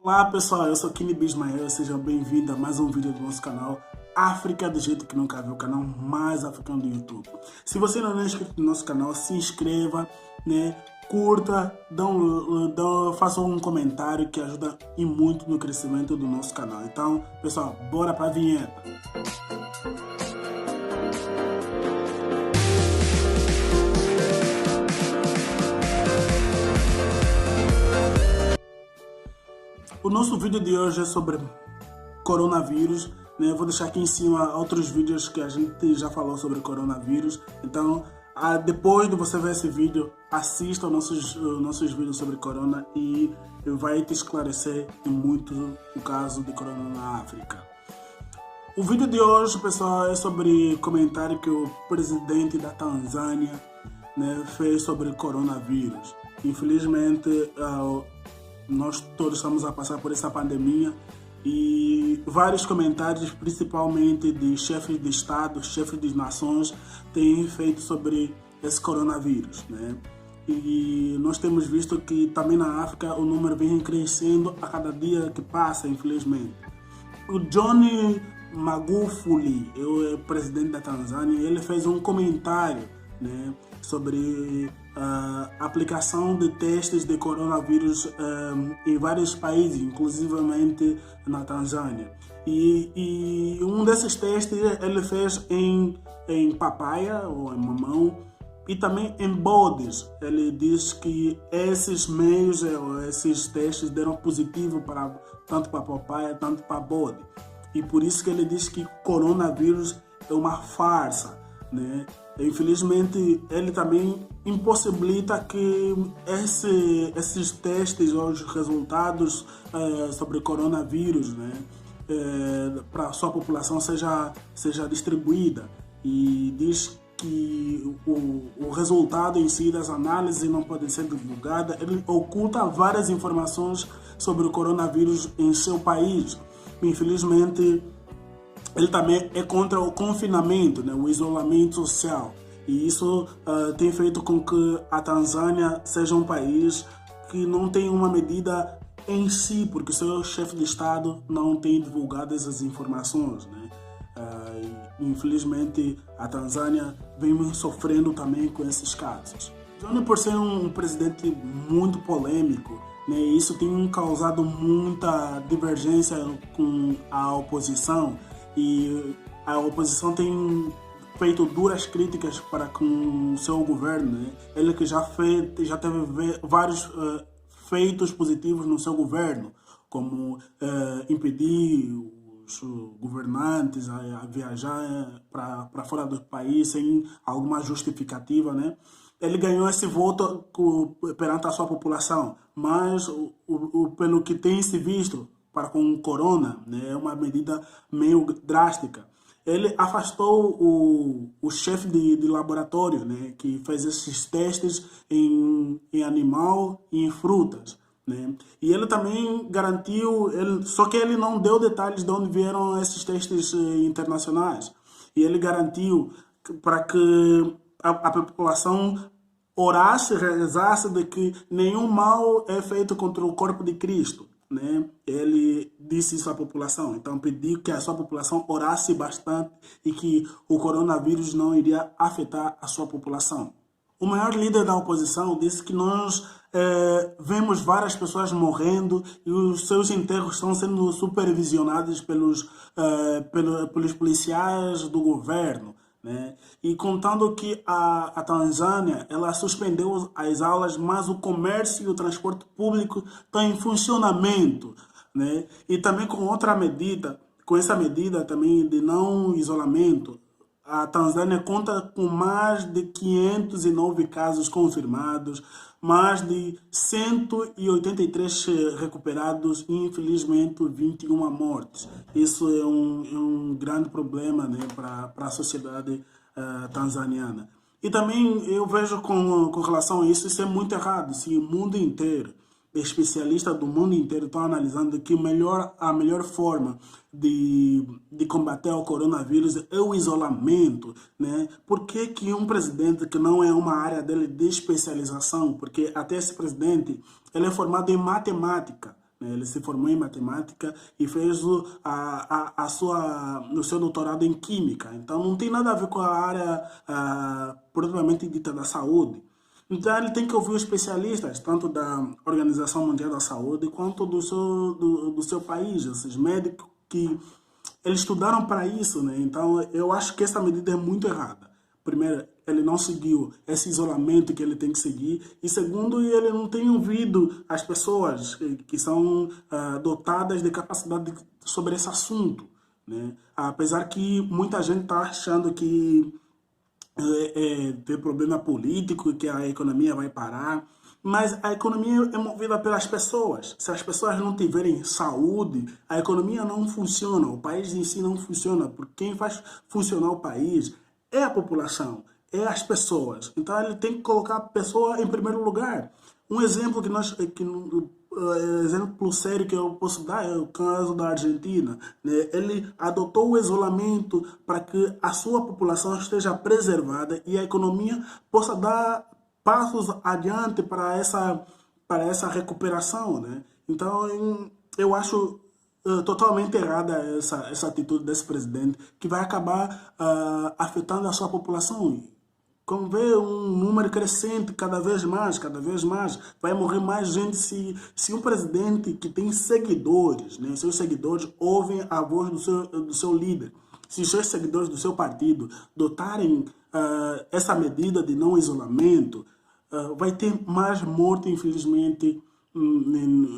Olá pessoal, eu sou Kini Bismael, sejam bem-vindos a mais um vídeo do nosso canal África do Jeito Que Nunca Viu, o canal mais africano do YouTube. Se você não é inscrito no nosso canal, se inscreva, né? Curta, faça um comentário que ajuda e muito no crescimento do nosso canal. Então, pessoal, bora para a vinheta. O nosso vídeo de hoje é sobre coronavírus, né? Eu vou deixar aqui em cima outros vídeos que a gente já falou sobre coronavírus. Então, depois de você ver esse vídeo, assista aos nossos vídeos sobre corona e vai te esclarecer muito o caso de corona na África. O vídeo de hoje, pessoal, é sobre comentário que o presidente da Tanzânia, né, fez sobre coronavírus. Infelizmente, nós todos estamos a passar por essa pandemia e vários comentários, principalmente de chefes de Estado, chefes de nações, têm feito sobre esse coronavírus, né? E nós temos visto que também na África o número vem crescendo a cada dia que passa, infelizmente. O John Magufuli, o presidente da Tanzânia, ele fez um comentário, né, sobre a aplicação de testes de coronavírus em vários países, inclusivamente na Tanzânia. E um desses testes ele fez em papaya ou em mamão e também em bodes. Ele diz que esses meios, esses testes deram positivo tanto para papaya, tanto para bode. E por isso que ele diz que coronavírus é uma farsa, né? Infelizmente, ele também impossibilita que esses testes ou os resultados sobre coronavírus, né, para a sua população seja distribuída. E diz que o resultado em si das análises não pode ser divulgado. Ele oculta várias informações sobre o coronavírus em seu país. Infelizmente, ele também é contra o confinamento, né, o isolamento social. E isso tem feito com que a Tanzânia seja um país que não tem uma medida em si, porque o seu chefe de Estado não tem divulgado essas informações, né? Infelizmente, a Tanzânia vem sofrendo também com esses casos. John, por ser um presidente muito polêmico, né, isso tem causado muita divergência com a oposição. E a oposição tem feito duras críticas para com o seu governo, né? Ele que já teve vários feitos positivos no seu governo, como impedir os governantes a viajar para fora do país sem alguma justificativa, né? Ele ganhou esse voto perante a sua população, mas pelo que tem se visto para com o corona, né, é uma medida meio drástica. Ele afastou o chefe de laboratório, né, que fez esses testes em animal e em frutas, né? E ele também garantiu, só que ele não deu detalhes de onde vieram esses testes internacionais. E ele garantiu para que a população orasse, rezasse de que nenhum mal é feito contra o corpo de Cristo, né? Ele disse isso à população, então pediu que a sua população orasse bastante e que o coronavírus não iria afetar a sua população. O maior líder da oposição disse que nós vemos várias pessoas morrendo e os seus enterros estão sendo supervisionados pelos policiais do governo, né? E contando que a Tanzânia ela suspendeu as aulas, mas o comércio e o transporte público estão em funcionamento, né? E também com essa medida também de não isolamento, a Tanzânia conta com mais de 509 casos confirmados, mais de 183 recuperados e, infelizmente, 21 mortes. Isso é um grande problema, né, para a sociedade tanzaniana. E também eu vejo com relação a isso é muito errado. Se o mundo inteiro, especialistas do mundo inteiro estão analisando que a melhor forma de combater o coronavírus é o isolamento, né? Por que um presidente que não é uma área dele de especialização, porque até esse presidente ele é formado em matemática, né? Ele se formou em matemática e fez o seu doutorado em química. Então não tem nada a ver com a área propriamente dita da saúde. Então ele tem que ouvir os especialistas, tanto da Organização Mundial da Saúde quanto do seu país, esses médicos que eles estudaram para isso, né? Então eu acho que essa medida é muito errada. Primeiro, ele não seguiu esse isolamento que ele tem que seguir. E segundo, ele não tem ouvido as pessoas que são dotadas de capacidade sobre esse assunto, né? Apesar que muita gente está achando que tem problema político, que a economia vai parar. Mas a economia é movida pelas pessoas. Se as pessoas não tiverem saúde, a economia não funciona, o país em si não funciona, porque quem faz funcionar o país é a população, é as pessoas. Então ele tem que colocar a pessoa em primeiro lugar. Um exemplo exemplo sério que eu posso dar é o caso da Argentina, né? Ele adotou o isolamento para que a sua população esteja preservada e a economia possa dar passos adiante para essa recuperação, né? Então eu acho totalmente errada essa atitude desse presidente, que vai acabar afetando a sua população. Como vê um número crescente cada vez mais, vai morrer mais gente se um presidente que tem seguidores, né, seus seguidores ouvem a voz do seu líder, se os seus seguidores do seu partido dotarem essa medida de não isolamento, vai ter mais morte, infelizmente,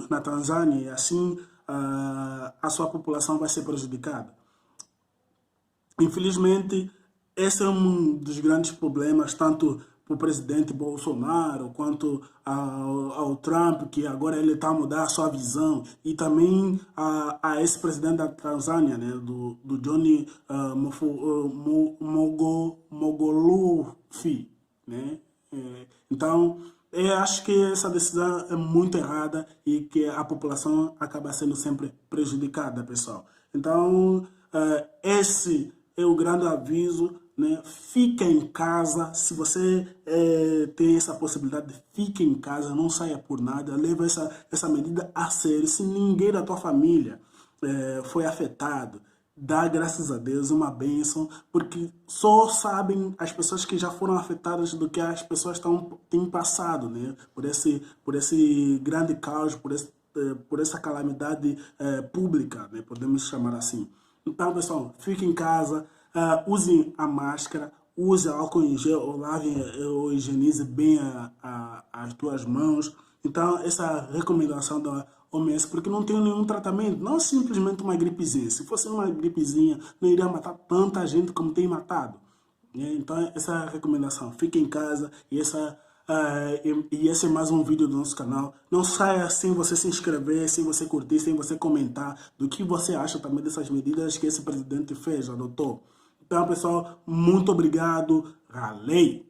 na Tanzânia, e assim a sua população vai ser prejudicada. Infelizmente, esse é um dos grandes problemas, tanto para o presidente Bolsonaro, quanto ao Trump, que agora ele está a mudar a sua visão, e também a esse presidente da Tanzânia, né, do Johnny Mogolufi, né? Então, eu acho que essa decisão é muito errada e que a população acaba sendo sempre prejudicada, pessoal. Então, esse é o grande aviso, né? Fica em casa, se você tem essa possibilidade, fique em casa, não saia por nada, leva essa medida a sério. Se ninguém da tua família foi afetado, dá graças a Deus, uma bênção, porque só sabem as pessoas que já foram afetadas do que as pessoas têm passado, né? Por esse grande caos, por essa calamidade pública, né? Podemos chamar assim. Então, pessoal, fiquem em casa, usem a máscara, use álcool em gel, ou lave ou higienize bem as tuas mãos. Então, essa recomendação da OMS, porque não tem nenhum tratamento, não é simplesmente uma gripezinha. Se fosse uma gripezinha, não iria matar tanta gente como tem matado, né? Então, essa recomendação, fique em casa, e esse é mais um vídeo do nosso canal. Não saia sem você se inscrever, sem você curtir, sem você comentar do que você acha também dessas medidas que esse presidente fez, adotou. Então, pessoal, muito obrigado. Ralei!